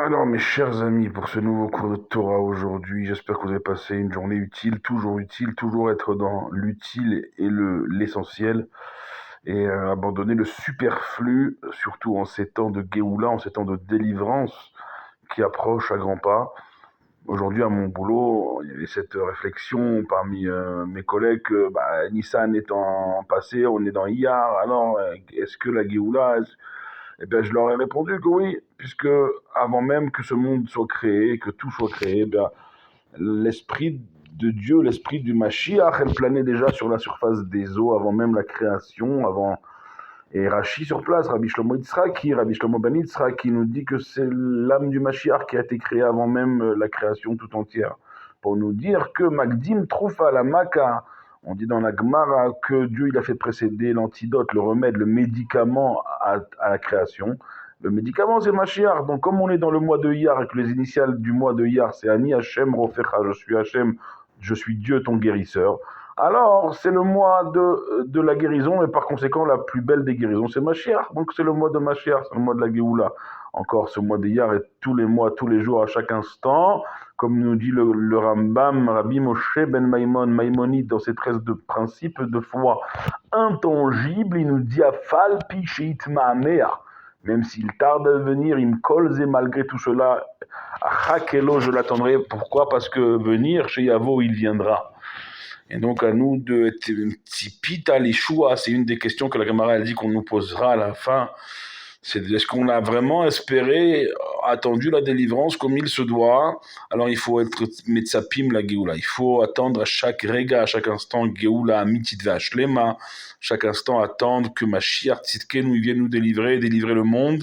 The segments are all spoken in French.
Alors, mes chers amis, pour ce nouveau cours de Torah aujourd'hui, j'espère que vous avez passé une journée utile, toujours être dans l'utile et l'essentiel, et abandonner le superflu, surtout en ces temps de Géoula, en ces temps de délivrance qui approchent à grands pas. Aujourd'hui, à mon boulot, il y avait cette réflexion parmi mes collègues que Nissan étant passé, on est dans Iyar, alors est-ce que la Géoula, eh bien, je leur ai répondu que oui, puisque avant même que ce monde soit créé, que tout soit créé, eh bien, l'esprit de Dieu, l'esprit du Mashiach, elle planait déjà sur la surface des eaux avant même la création, avant. Et Rashi sur place, Rabbi Shlomo Ben Yitzhak, qui nous dit que c'est l'âme du Mashiach qui a été créée avant même la création tout entière. Pour nous dire que Magdim Troufa la Maka, on dit dans la Gemara que Dieu il a fait précéder l'antidote, le remède, le médicament à la création. Le médicament c'est Mashiach. Donc comme on est dans le mois de Iyar et que les initiales du mois de Iyar c'est Ani Hashem Rofecha, je suis Dieu ton guérisseur. Alors, c'est le mois de la guérison, et par conséquent, la plus belle des guérisons, c'est Mashiach. Donc, c'est le mois de Mashiach, c'est le mois de la Géoula. Encore ce mois d'Iyar, et tous les mois, tous les jours, à chaque instant, comme nous dit le Rambam, Rabbi Moshe ben Maïmonide, dans ses 13 de principes de foi intangibles, il nous dit Afal pi sheit ma'amea. Même s'il tarde à venir, il me colze, et malgré tout cela, à Hakelo, je l'attendrai. Pourquoi? Parce que venir, chez Yavo, il viendra. Et donc à nous de Tzipita l'Ishua, c'est une des questions que la Gemara elle dit qu'on nous posera à la fin. C'est est-ce qu'on a vraiment espéré, attendu la délivrance comme il se doit? Alors il faut être Metzapim la Géoula. Il faut attendre à chaque Rega, à chaque instant Géoula Amitit Vashlema, chaque instant attendre que Mashiach Tzidkenu vienne nous délivrer le monde.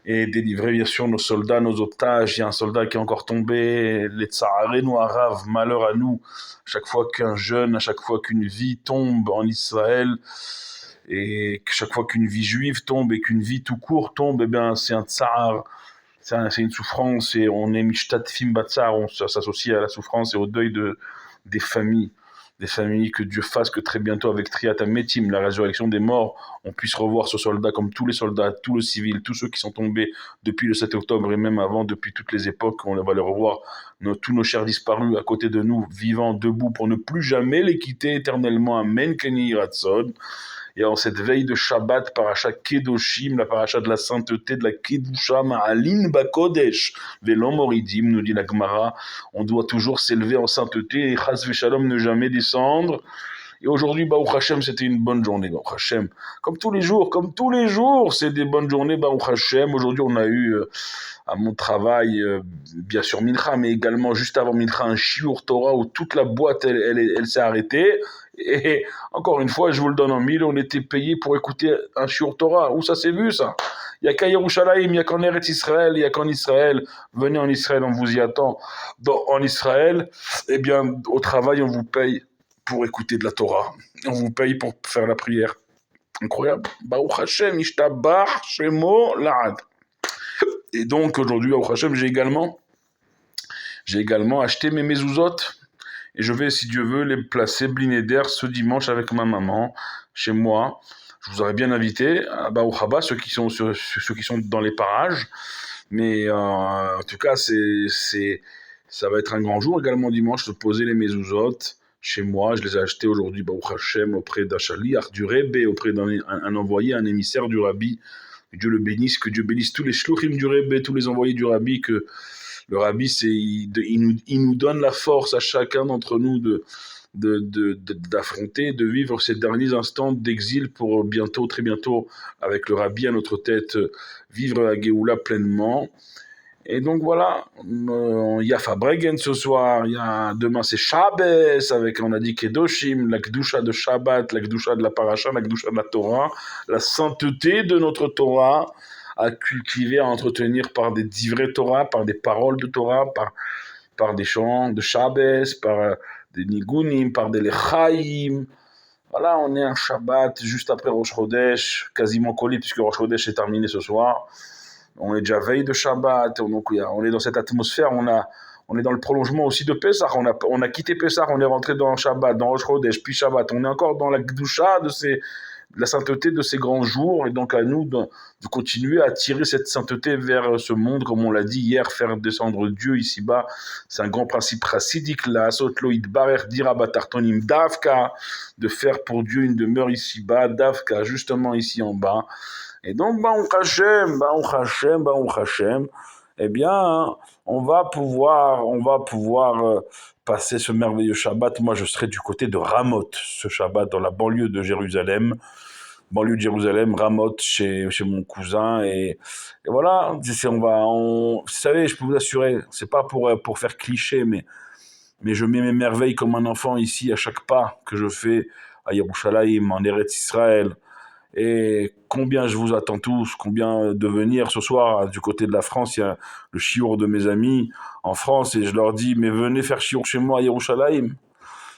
Et délivrer bien sûr nos soldats, nos otages. Il y a un soldat qui est encore tombé, les tsararenu arav, malheur à nous, chaque fois qu'un jeune, à chaque fois qu'une vie tombe en Israël, et chaque fois qu'une vie juive tombe et qu'une vie tout court tombe, eh bien c'est un tsar, c'est une souffrance, et on est mishtatfim batsar, on s'associe à la souffrance et au deuil des familles. Des familles, que Dieu fasse que très bientôt avec Triat Metim, la résurrection des morts, on puisse revoir ce soldat comme tous les soldats, tous les civils, tous ceux qui sont tombés depuis le 7 octobre et même avant, depuis toutes les époques, on va les revoir, tous nos chers disparus à côté de nous, vivants, debout, pour ne plus jamais les quitter éternellement. Amen, Keni Ratson. Et en cette veille de Shabbat, paracha Kedoshim, la paracha de la sainteté, de la Kedusha, Ma'alin Bakodesh, Velom Moridim, nous dit la Gemara, on doit toujours s'élever en sainteté et Chas Veshalom ne jamais descendre. Et aujourd'hui, Baruch Hashem, c'était une bonne journée, Baruch Hashem. Comme tous les jours, c'est des bonnes journées, Baruch Hashem. Aujourd'hui, on a eu à mon travail, bien sûr Mincha, mais également juste avant Mincha, un Shiur Torah où toute la boîte, elle s'est arrêtée. Et encore une fois, je vous le donne en mille, on était payé pour écouter un Shiur Torah. Où ça s'est vu, ça? Il n'y a qu'à Yerushalayim, il n'y a qu'en Eretz Israël, il n'y a qu'en Israël. Venez en Israël, on vous y attend. En Israël, eh bien, au travail, on vous paye pour écouter de la Torah. On vous paye pour faire la prière. Incroyable. Baruch Hashem, Ishtabach, Shemo, La'ad. Et donc, aujourd'hui, Baruch Hashem, j'ai également acheté mes mezuzot. Et je vais, si Dieu veut, les placer blinéder ce dimanche avec ma maman, chez moi. Je vous aurais bien invité à Baruch Haba, ceux qui sont dans les parages. Mais en tout cas, ça va être un grand jour également dimanche de poser les mezuzot chez moi. Je les ai achetés aujourd'hui, Baruch Hashem, auprès d'Achaliach, du Rebbe, auprès d'un envoyé, un émissaire du Rabbi. Que Dieu le bénisse, que Dieu bénisse tous les shluchim du Rebbe, tous les envoyés du Rabbi, que le Rabbi, il nous donne la force à chacun d'entre nous d'affronter, de vivre ces derniers instants d'exil pour bientôt, très bientôt, avec le Rabbi à notre tête, vivre la Géoula pleinement. Et donc voilà, il y a Fabregen ce soir, demain c'est Shabbos, avec, on a dit Kedoshim, la Kedusha de Shabbat, la Kedusha de la Paracha, la Kedusha de la Torah, la sainteté de notre Torah, à cultiver, à entretenir par des divrei Torah, par des paroles de Torah, par des chants de Shabbos, par des nigunim, par des lechaim. Voilà, on est un Shabbat juste après Rosh Chodesh, quasiment collé puisque Rosh Chodesh est terminé ce soir. On est déjà veille de Shabbat, donc on est dans cette atmosphère, on est dans le prolongement aussi de Pessah, on a quitté Pessah, on est rentré dans Shabbat, dans Rosh Chodesh, puis Shabbat, on est encore dans la Kedusha la sainteté de ces grands jours, et donc à nous de continuer à tirer cette sainteté vers ce monde, comme on l'a dit hier, faire descendre Dieu ici-bas, c'est un grand principe chassidique, la sotloïd barer dira batartonim davka, de faire pour Dieu une demeure ici-bas, davka, justement ici en bas. Et donc, Baruch Hashem, eh bien, on va pouvoir passer ce merveilleux Shabbat. Moi, je serai du côté de Ramoth, ce Shabbat, dans la banlieue de Jérusalem, Ramoth, chez mon cousin. Et voilà, vous savez, je peux vous assurer, c'est pas pour faire cliché, mais je mets mes merveilles comme un enfant ici à chaque pas que je fais à Yerushalayim, en Eretz Israël. Et combien je vous attends tous, combien de venir ce soir du côté de la France, il y a le chiour de mes amis en France et je leur dis, mais venez faire chiour chez moi à Yerushalayim.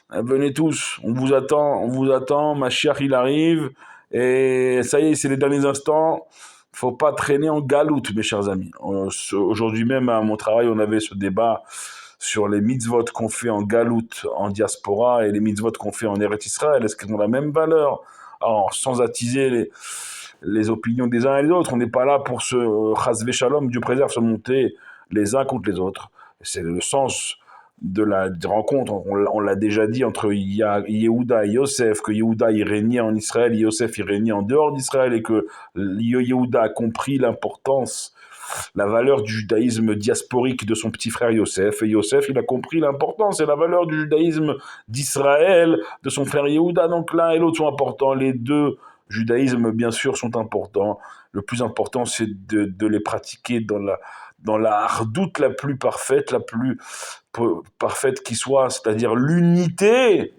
Venez tous, on vous attend, Mashiach il arrive, et ça y est, c'est les derniers instants, faut pas traîner en galoute, mes chers amis. Aujourd'hui même, à mon travail, on avait ce débat sur les mitzvot qu'on fait en galoute, en diaspora, et les mitzvot qu'on fait en Eretz Israël, est-ce qu'elles ont la même valeur? Alors, sans attiser les opinions des uns et des autres, on n'est pas là pour se chasvé shalom, Dieu préserve, se monter les uns contre les autres. C'est le sens de la rencontre, on l'a déjà dit, entre Yehuda et Yosef, que Yehuda il régnait en Israël, Yosef il régnait en dehors d'Israël, et que Yehuda a compris l'importance, la valeur du judaïsme diasporique de son petit frère Yosef, et Yosef il a compris l'importance et la valeur du judaïsme d'Israël, de son frère Yehuda, donc l'un et l'autre sont importants, les deux judaïsmes bien sûr sont importants, le plus important c'est de les pratiquer dans la hardoute la plus parfaite, la plus parfaite qui soit, c'est-à-dire l'unité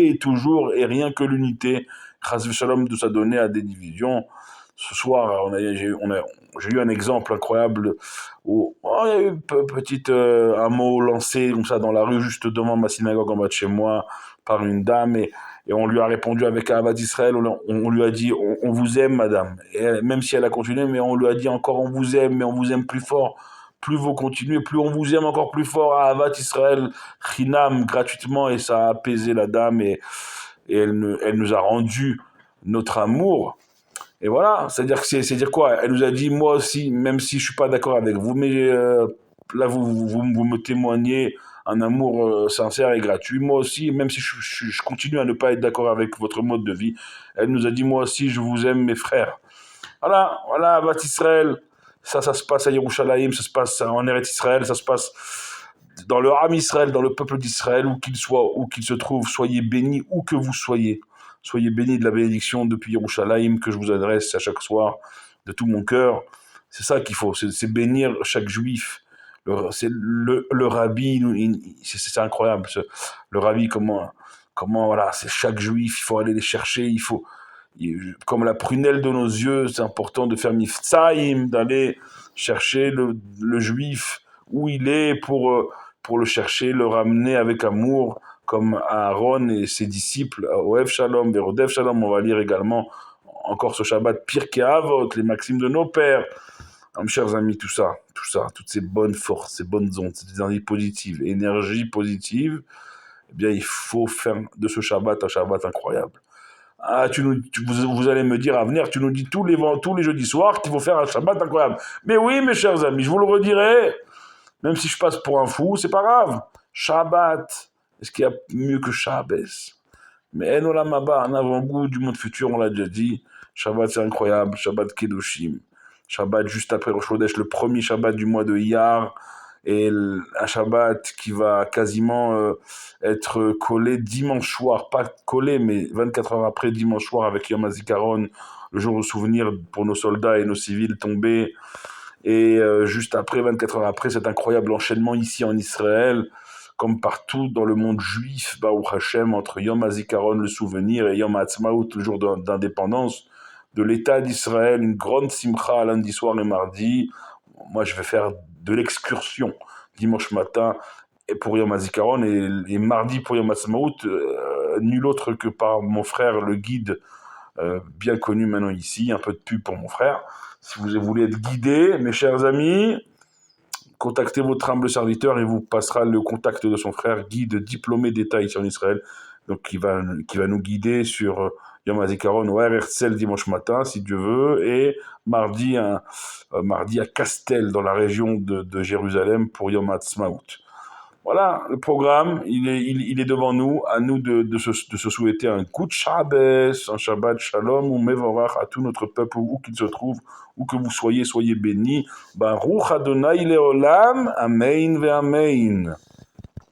est toujours et rien que l'unité, Chas v'Shalom de s'adonner à des divisions. Ce soir, j'ai eu un exemple incroyable où il y a eu un mot lancé comme ça dans la rue juste devant ma synagogue en bas de chez moi par une dame et on lui a répondu avec Ahavat Israël, on lui a dit on vous aime madame, et même si elle a continué, mais on lui a dit encore on vous aime, mais on vous aime plus fort, plus vous continuez, plus on vous aime encore plus fort, à Ahavat Israël, Chinam, gratuitement, et ça a apaisé la dame et elle nous a rendu notre amour. Et voilà, c'est-à-dire que c'est dire quoi? Elle nous a dit, moi aussi, même si je suis pas d'accord avec vous, mais là, vous me témoignez un amour sincère et gratuit. Moi aussi, même si je continue à ne pas être d'accord avec votre mode de vie, elle nous a dit, moi aussi, je vous aime, mes frères. Voilà, Avat Israël, ça se passe à Yerushalayim, ça se passe en Eretz Israël, ça se passe dans le Ham Israël, dans le peuple d'Israël, où qu'il soit, où qu'il se trouve, soyez bénis où que vous soyez. Soyez bénis de la bénédiction depuis Yerushalayim que je vous adresse à chaque soir de tout mon cœur. C'est ça qu'il faut, c'est bénir chaque juif. Le rabbi, c'est incroyable. Le rabbi, comment voilà, c'est chaque juif, il faut aller les chercher, comme la prunelle de nos yeux, c'est important de faire miftsaïm, d'aller chercher le juif où il est pour le chercher, le ramener avec amour, comme Aaron et ses disciples, Oev Shalom, Verodev Shalom. On va lire également encore ce Shabbat, Pirkei Avot, les maximes de nos pères. Mes chers amis, tout ça, toutes ces bonnes forces, ces bonnes ondes, ces énergies positives, eh bien, il faut faire de ce Shabbat un Shabbat incroyable. Ah, vous allez me dire à venir, tu nous dis tous les jeudis soirs qu'il faut faire un Shabbat incroyable. Mais oui, mes chers amis, je vous le redirai, même si je passe pour un fou, c'est pas grave. Shabbat, est-ce qu'il y a mieux que Shabbos? Mais En Olam Haba, un avant-goût du monde futur, on l'a déjà dit. Shabbat, c'est incroyable. Shabbat Kedoshim. Shabbat juste après Rosh Chodesh, le premier Shabbat du mois de Iyar. Et un Shabbat qui va quasiment être collé dimanche soir. Pas collé, mais 24 heures après, dimanche soir, avec Yom HaZikaron, le jour de souvenir pour nos soldats et nos civils tombés. Et juste après, 24 heures après, cet incroyable enchaînement ici en Israël, comme partout dans le monde juif, Baruch Hashem, entre Yom HaZikaron, le souvenir, et Yom HaAtzmaut, le jour d'indépendance de l'État d'Israël, une grande simcha lundi soir et mardi. Moi, je vais faire de l'excursion dimanche matin et pour Yom HaZikaron et mardi pour Yom HaAtzmaut, nul autre que par mon frère, le guide, bien connu maintenant ici, un peu de pub pour mon frère. Si vous voulez être guidé, mes chers amis, contactez votre humble serviteur et vous passera le contact de son frère, guide diplômé d'État ici en Israël, donc qui va nous guider sur Yom HaZikaron au Herzl dimanche matin, si Dieu veut, et mardi à Castel, dans la région de Jérusalem, pour Yom HaTzmaut. Voilà, le programme, il est devant nous, à nous de se souhaiter un coup de Shabbos, un Shabbat Shalom ou Mevorach à tout notre peuple, où qu'il se trouve, où que vous soyez bénis. Baruch Adonai Leolam, Amen ve Amen.